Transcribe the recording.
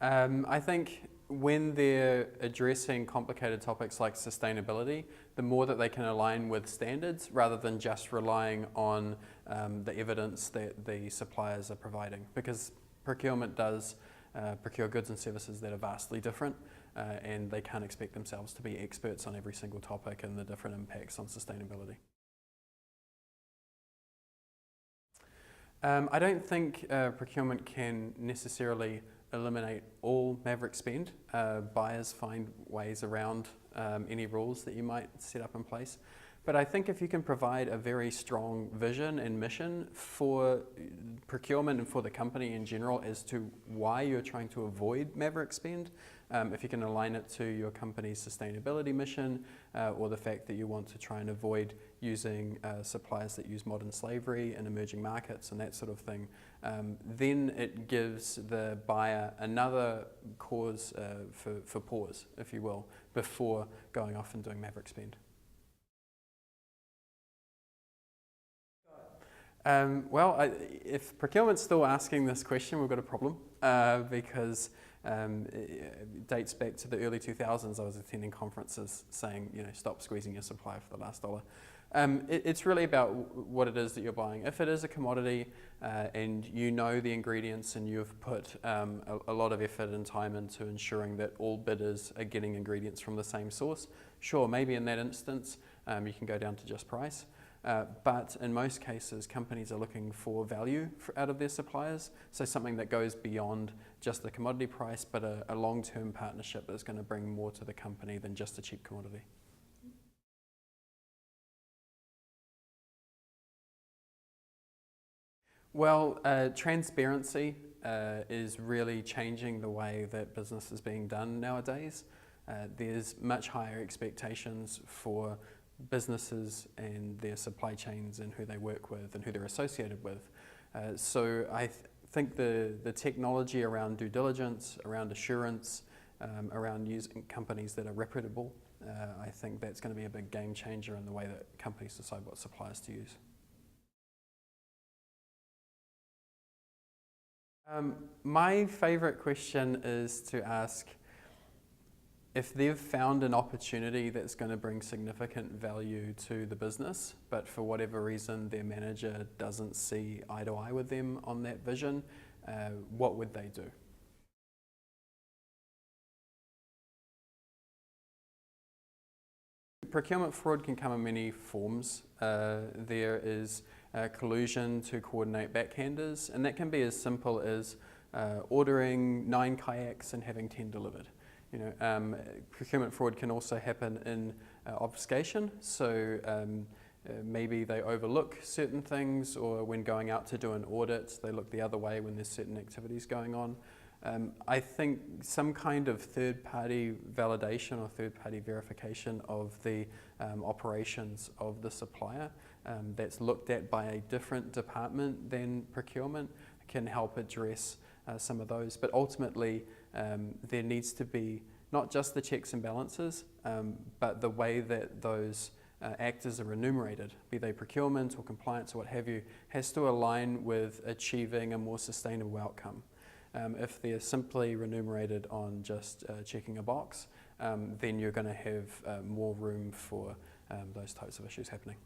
I think when they're addressing complicated topics like sustainability, the more that they can align with standards rather than just relying on the evidence that the suppliers are providing. Because procurement does procure goods and services that are vastly different, and they can't expect themselves to be experts on every single topic and the different impacts on sustainability. I don't think procurement can necessarily eliminate all maverick spend. Buyers find ways around any rules that you might set up in place. But I think if you can provide a very strong vision and mission for procurement and for the company in general as to why you're trying to avoid maverick spend, if you can align it to your company's sustainability mission or the fact that you want to try and avoid using suppliers that use modern slavery in emerging markets and that sort of thing, then it gives the buyer another cause for pause, if you will, before going off and doing maverick spend. If procurement's still asking this question, we've got a problem because it dates back to the early 2000s. I was attending conferences saying, stop squeezing your supply for the last dollar. It's really about what it is that you're buying. If it is a commodity and you know the ingredients and you've put a lot of effort and time into ensuring that all bidders are getting ingredients from the same source, sure, maybe in that instance you can go down to just price. But in most cases, companies are looking for value out of their suppliers, so something that goes beyond just the commodity price, but a long-term partnership that's going to bring more to the company than just a cheap commodity. Well, transparency is really changing the way that business is being done nowadays. There's much higher expectations for businesses and their supply chains and who they work with and who they're associated with. So I think the technology around due diligence, around assurance, around using companies that are reputable, I think that's going to be a big game changer in the way that companies decide what suppliers to use. My favourite question is to ask, if they've found an opportunity that's going to bring significant value to the business, but for whatever reason their manager doesn't see eye to eye with them on that vision, what would they do? Procurement fraud can come in many forms. There is collusion to coordinate backhanders, and that can be as simple as ordering 9 kayaks and having 10 delivered. Procurement fraud can also happen in obfuscation, so maybe they overlook certain things, or when going out to do an audit they look the other way when there's certain activities going on. I think some kind of third-party validation or third-party verification of the operations of the supplier that's looked at by a different department than procurement can help address some of those. But ultimately, there needs to be not just the checks and balances, but the way that those actors are remunerated, be they procurement or compliance or what have you, has to align with achieving a more sustainable outcome. If they're simply remunerated on just checking a box, then you're going to have more room for those types of issues happening.